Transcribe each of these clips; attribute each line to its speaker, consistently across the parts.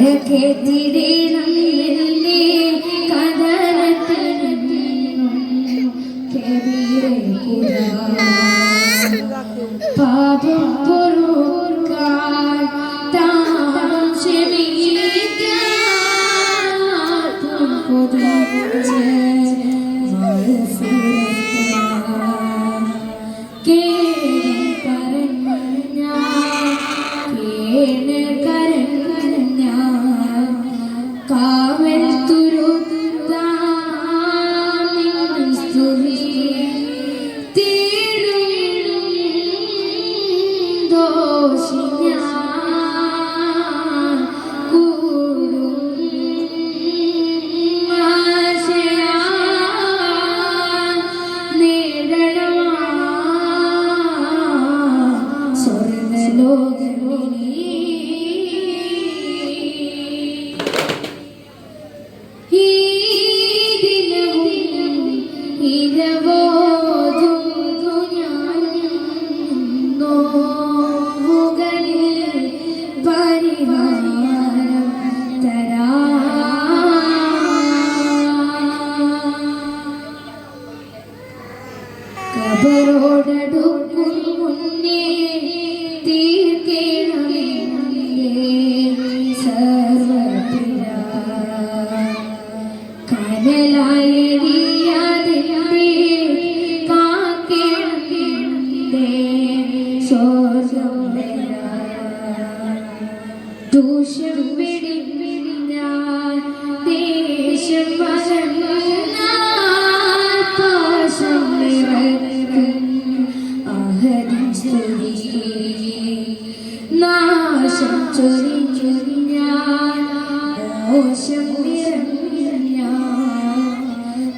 Speaker 1: കരകേറ്റിടണം എന്നെ കദരത്തിനും കെവിരെ കുരാ പാപം പൊറുക്കാൻ താൻ ക്ഷമിക്കാൻ കൊതിച്ച് കബറോടടുക്കും മുന്നേ തീർക്കേണമേ സർവ്വപിഴ കനലായെരിയാതെ കാക്കേണമേ സ്വർഗ്ഗം ദൂഷ്യം വെടിഞ്ഞാൽ ദേശം വരഞ്ഞാൽ പാശം നാശം ചൊരിഞ്ഞാൽ മോശം നിറഞ്ഞാൽ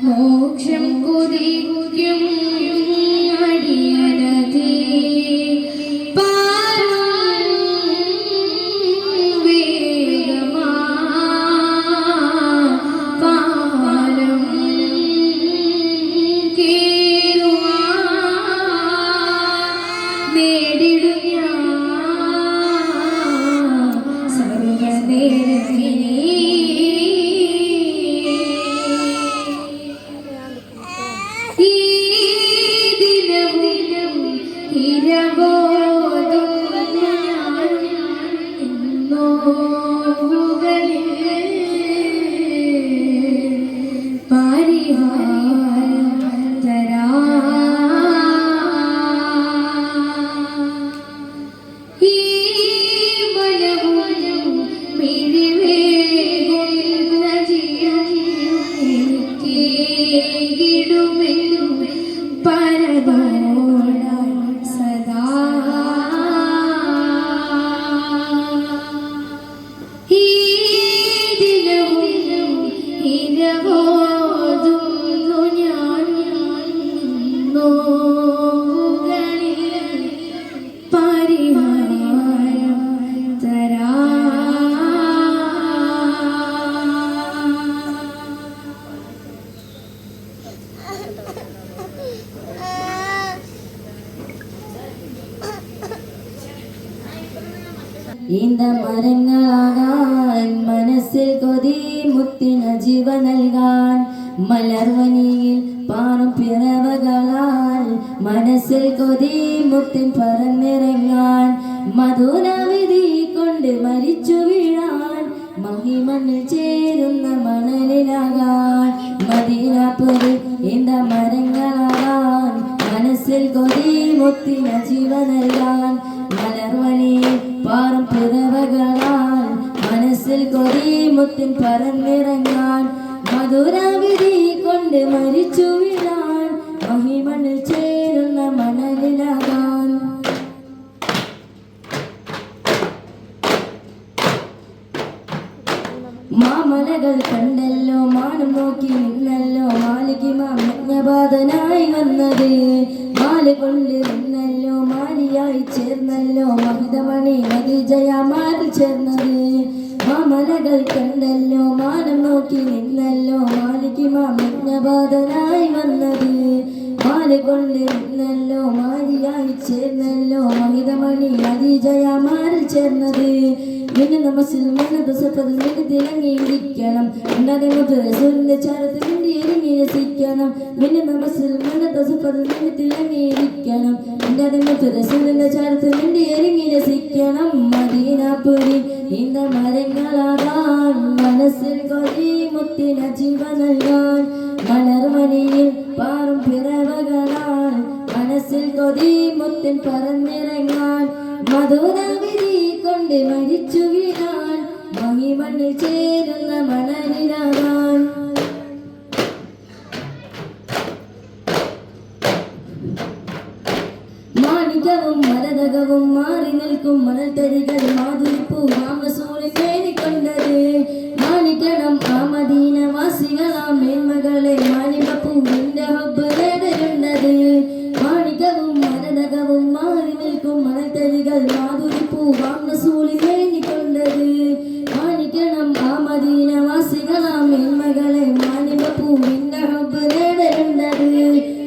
Speaker 1: മോക്ഷം കുതിക്കും അടിയനതേ
Speaker 2: ഈന്ത മരങ്ങളാകാൻ മനസ്സിൽ കൊതി മുത്തിന ജീവ നൽകാൻ മലർവനിയിൽ പാറും പിറവകളാൽ മനസ്സിൽ കൊതി മുത്തിൻ പറന്നിറങ്ങാൻ മധുരവിധി കൊണ്ട് മരിച്ചു വീഴാൻ മഹിമണ്ണിൽ ചേരുന്ന മണലിലാകാൻ മദീനപ്പുരി ഈന്ത മരങ്ങളാകാൻ മനസ്സിൽ കൊതി മുത്തിന ജീവ നൽകാൻ മലർവനിയിൽ പാറും പിറവകളാൽ മനസ്സിൽ കൊതി മുത്തിൻ പറന്നിറങ്ങാൻ മധുരവിധി കൊണ്ട് മരിച്ചു വീഴാൻ മഹിമണ്ണിൽ ചേരുന്ന മണലിലാകാൻ മാമലകൾ കണ്ടല്ലോ മാനം നോക്കി നിന്നല്ലോ മാലികിമാം യജ്ഞപാതനായി വന്നത് മാല കൊണ്ട് നിന്നല്ലോ മാലിയായി ചേർന്നല്ലോ മഹിതമണി നദിജയമാരിൽ ചേർന്നത് മാമലകൾ കണ്ടല്ലോ മാനം നോക്കി നിന്നല്ലോ മാലികിമാം യജ്ഞപാതനായി വന്നത് മാല കൊണ്ട് നിന്നല്ലോ മാലിയായി ചേർന്നല്ലോ മഹിതമണി നദിജയമാരിൽ ചേർന്നത് മിന്നുന്ന മുസ്ലിം സഫറിൽ തിളങ്ങിയിരിക്കണം ഉണ്ടാതെ റസൂലിന്റെ ചാരത്ത് വേണ്ടി ഇറങ്ങി രസിക്കണം മിന്നുന്ന മുസ്ലിം സഫറിൽ തിളങ്ങിയിരിക്കണം ഉണ്ടാതെ റസൂലിന്റെ ചാരത്ത് വേണ്ടി ഇറങ്ങി രസിക്കണം മദീനപുരി ഇന്ത മരങ്ങളാകാൻ മനസ്സിൽ കൊതി മുത്തിന ജീവ നൽകാൻ മലർമണിയിൽ പാറും പിറവകളാൽ മനസ്സിൽ കൊതി മുത്തിൻ പറന്നിറങ്ങാൻ മധുരവിധി കൊണ്ട് മരിച്ചു വീഴാൻ മഹിമണ്ണിൽ ചേരുന്ന മണലിലാകാൻ മാണികവും മരതകവും മാറി നിൽക്കും മണൽത്തരികൾ മാധുരിപ്പൂ മാമസൂരി തേടിക്കൊണ്ടത് മാണിക്കണം ആ മദീനവാസികളാം മേന്മകളെ മാനിമപ്പൂവിന്റെ ഹബ്ബ് നേടരുന്നത് മാണികവും മരതകവും മാറി നിൽക്കും മണൽത്തരികൾ മാധുരിപ്പൂ മാമസൂരി തേടിക്കൊണ്ടത് മാണിക്കണം ആ മദീനവാസികളാം മേന്മകളെ മാനിമപ്പൂവിന്റെ ഹബ്ബ് നേടരുന്നത്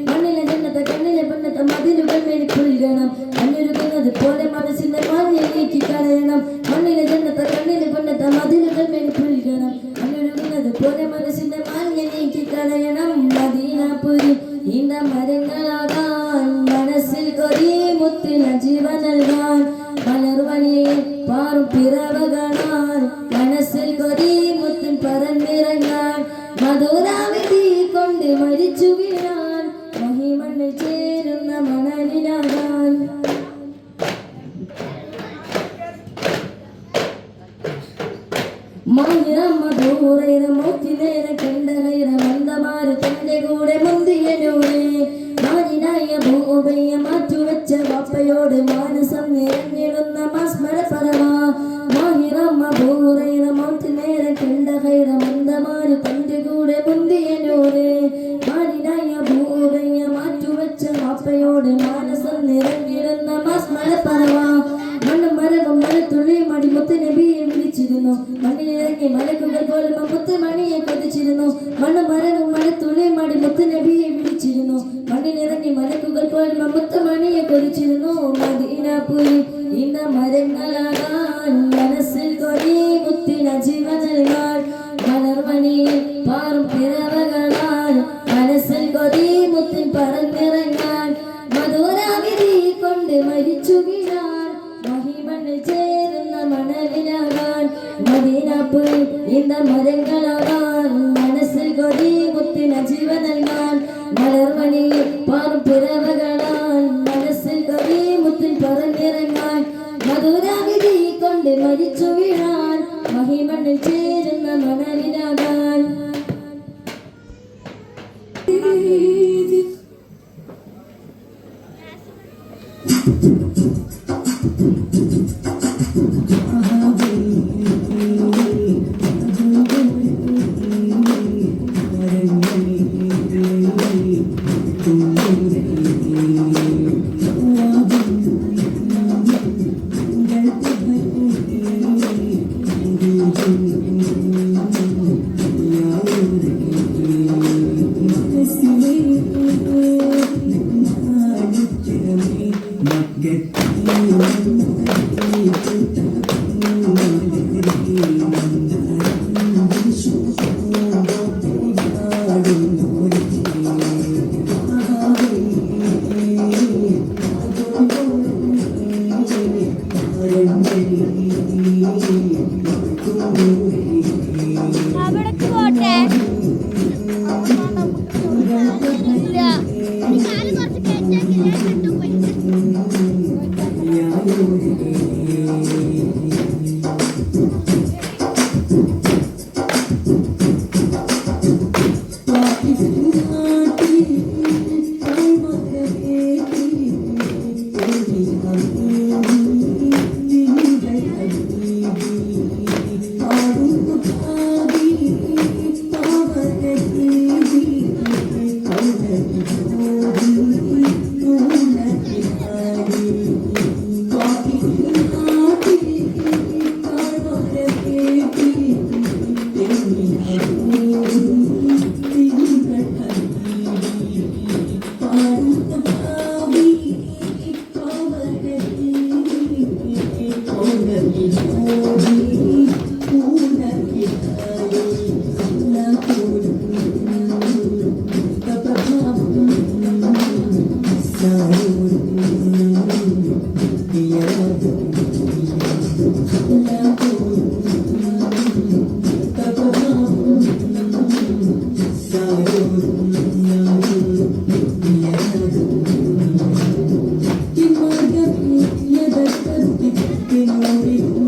Speaker 2: മണ്ണിലെ ജന്നത്തെ കണ്ണിലെ പെണ്ണത്തെ മതിലുകൾ മേടിക്കൊള്ളണം കണ്ണൊരുക്കുന്നത് പോലെ മനസ്സിന്റെ മാന്യ നീക്കി കളയണം മണ്ണിലെ ജന്നത്തെ കണ്ണിലെ പെണ്ണത്തെ മതിലുകൾ മേടിക്കൊള്ളണം കണ്ണൊരുക്കുന്നത് പോലെ മനസ്സിന്റെ മാന്യ നീക്കി കളയണം മദീനപുരി ഇന്ത മരങ്ങളാകാൻ മനസ്സിൽ കൊതി മുത്തിന ജീവ നൽകാൻ മലർവണിയിൽ പാറും പിറവകളാൽ മനസ്സിൽ കൊതി മുത്തിൻ പറന്നിറങ്ങാൻ മധുരാവിധി കൊണ്ട് മരിച്ചു വീഴാൻ മഹിമണ്ണിൽ ചേരുന്ന മണലിലാകാൻ മോത്തിനേരെ കണ്ട കൈറ മന്ദമാര് തന്റെ കൂടെ മുന്തിയനോടെ മാനിനായ ഭൂപയ്യ മാറ്റുവെച്ച വാപ്പയോട് മാനസം നിറഞ്ഞിടുന്ന മസ്മര പറവാ മാഹിറമ്മ ഭൂറൈറ മോത്തിനേരെ കണ്ട കൈറ മന്ദമാര് തന്റെ കൂടെ മുന്തിയനോട് മാനിനായ ഭൂപയ്യ മാറ്റുവെച്ച വാപ്പയോട് മാനസം നിറഞ്ഞിടുന്ന മസ്മര പറവാ മണ്ണും മരവും മരത്തുള്ളി മടി മുത്ത് നബിയെ വിളിച്ചിരുന്നു മണ്ണിലിറങ്ങി മലക്കുകൾ പോലെ മുത്ത് മണിയെ കൊതിച്ചിരുന്നു മണ്ണും മരവും മരത്തുള്ളി മടി മുത്ത് നബിയെ വിളിച്ചിരുന്നു മണ്ണിലിറങ്ങി മലക്കുകൾ പോലെ മുത്ത് മണിയെ കൊതിച്ചിരുന്നു മദീനപുരി ഇന്ത മരങ്ങളാകാൻ മനസ്സിൽ കൊതി മുത്തിന ജീവ നൽകാൻ മലർമണിയിൽ പാറും പിറവകളാൽ മനസ്സിൽ കൊതി മുത്തിൻ പറന്നിറങ്ങാൻ മധുരാവിധി കൊണ്ട് മരിച്ചു വീഴാൻ മഹിമണ്ണിൽ ചേരുന്ന മണലിലാകാൻ മദീനപുരി ഇന്ത മരങ്ങളാകാൻ മനസ്സിൽ കൊതി മുത്തിന ജീവ നൽകാൻ മലർമണിയിൽ പാറും പിറവകളാൽ മനസ്സിൽ കൊതി മുത്തിൻ പറന്നിറങ്ങാൻ മധുരാവിധി കൊണ്ട് മരിച്ചു വീഴാൻ മഹിമണ്ണിൽ ചേരുന്ന മണലിലാകാൻ
Speaker 3: Oh,
Speaker 2: നൂരി